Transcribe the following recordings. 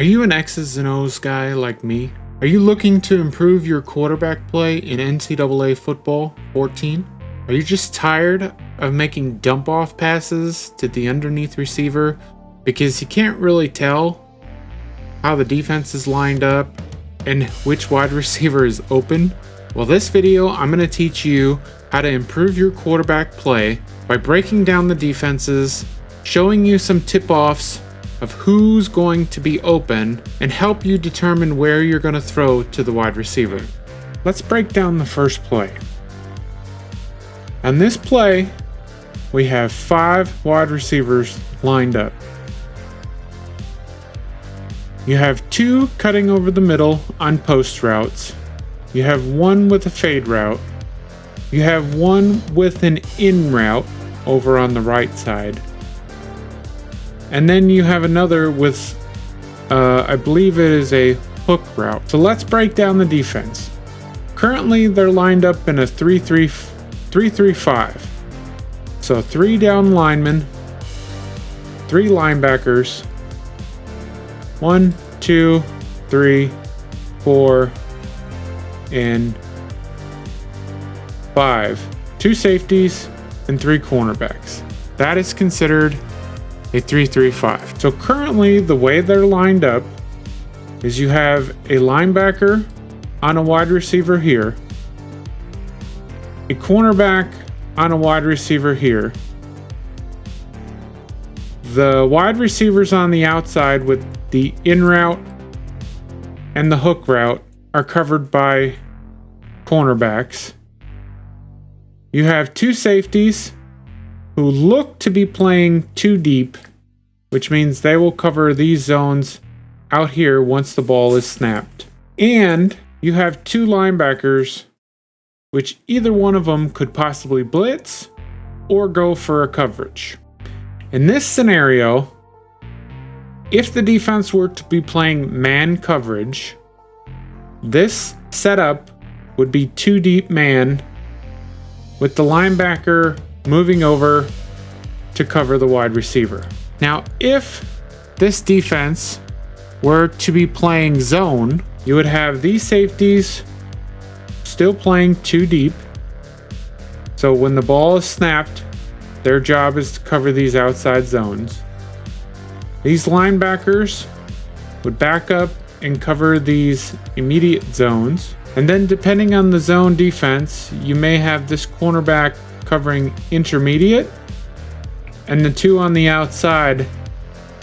Are you an X's and O's guy like me? Are you looking to improve your quarterback play in NCAA Football 14? Are you just tired of making dump-off passes to the underneath receiver because you can't really tell how the defense is lined up and which wide receiver is open? Well, this video I'm going to teach you how to improve your quarterback play by breaking down the defenses, showing you some tip-offs of who's going to be open, and help you determine where you're going to throw to the wide receiver. Let's break down the first play. On this play, we have 5 wide receivers lined up. You have 2 cutting over the middle on post routes. You have 1 with a fade route. You have 1 with an in route over on the right side. And then you have another with, I believe it is a hook route. So let's break down the defense. Currently, they're lined up in a 3-3-5. So 3 down linemen, 3 linebackers, 1, 2, 3, 4, and 5. 2 safeties and 3 cornerbacks. That is considered a 3-3-5. So currently the way they're lined up is you have a linebacker on a wide receiver here, a cornerback on a wide receiver here. The wide receivers on the outside with the in route and the hook route are covered by cornerbacks. You have 2 safeties who look to be playing too deep, which means they will cover these zones out here once the ball is snapped. And you have 2 linebackers, which either one of them could possibly blitz or go for a coverage. In this scenario, if the defense were to be playing man coverage, this setup would be 2 deep man with the linebacker moving over to cover the wide receiver. Now, if this defense were to be playing zone, you would have these safeties still playing 2 deep. So when the ball is snapped, their job is to cover these outside zones. These linebackers would back up and cover these immediate zones. And then depending on the zone defense, you may have this cornerback covering intermediate and the 2 on the outside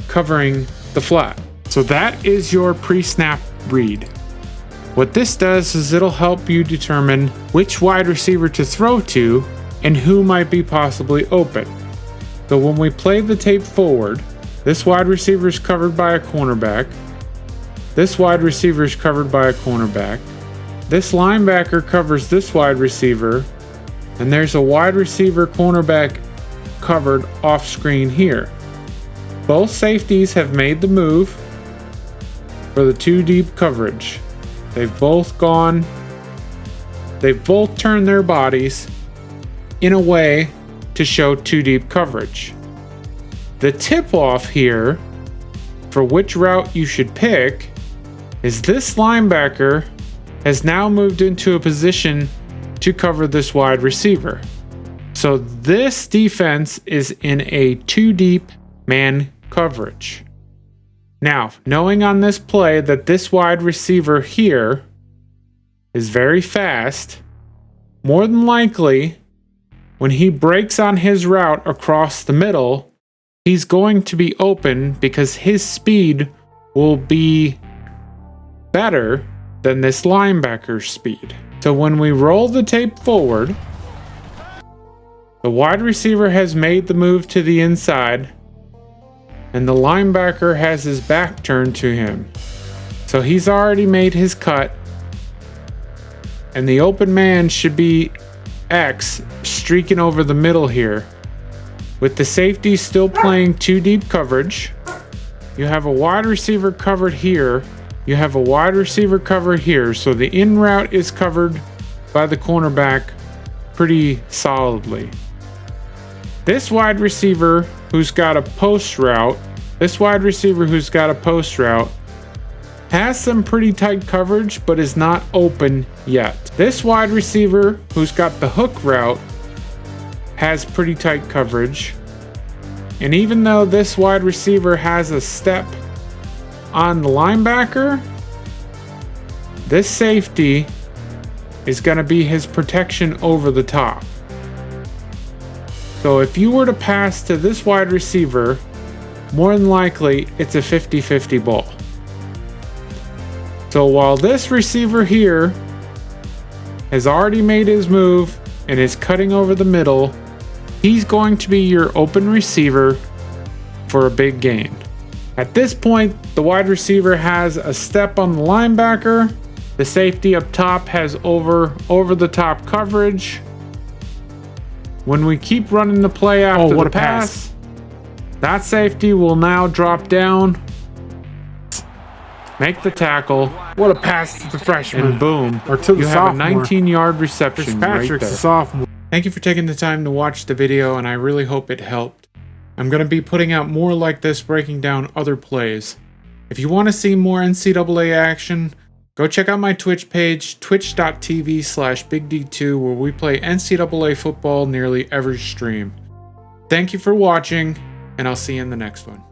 covering the flat. So that is your pre-snap read. What this does is it'll help you determine which wide receiver to throw to and who might be possibly open. So when we play the tape forward, this wide receiver is covered by a cornerback. This wide receiver is covered by a cornerback. This linebacker covers this wide receiver, and there's a wide receiver cornerback covered off screen here. Both safeties have made the move for the 2 deep coverage. They've both turned their bodies in a way to show 2 deep coverage. The tip off here for which route you should pick is this linebacker has now moved into a position to cover this wide receiver. So this defense is in a 2 deep man coverage. Now, knowing on this play that this wide receiver here is very fast, more than likely, when he breaks on his route across the middle, he's going to be open because his speed will be better than this linebacker's speed. So when we roll the tape forward, the wide receiver has made the move to the inside, and the linebacker has his back turned to him. So he's already made his cut, and the open man should be X streaking over the middle here. With the safety still playing 2 deep coverage, you have a wide receiver covered here. You have a wide receiver covered here. So the in route is covered by the cornerback pretty solidly. This wide receiver who's got a post route has some pretty tight coverage, but is not open yet. This wide receiver, who's got the hook route, has pretty tight coverage. And even though this wide receiver has a step on the linebacker, this safety is going to be his protection over the top. So if you were to pass to this wide receiver, more than likely it's a 50-50 ball. So while this receiver here has already made his move and is cutting over the middle, he's going to be your open receiver for a big gain. At this point, the wide receiver has a step on the linebacker. The safety up top has over the top coverage. When we keep running the play after the pass, that safety will now drop down, make the tackle. What a pass to the freshman. And boom, or to the you sophomore. have a 19-yard reception right there. The sophomore. Thank you for taking the time to watch the video, and I really hope it helped. I'm going to be putting out more like this, breaking down other plays. If you want to see more NCAA action, go check out my Twitch page, twitch.tv/BigD2, where we play NCAA football nearly every stream. Thank you for watching, and I'll see you in the next one.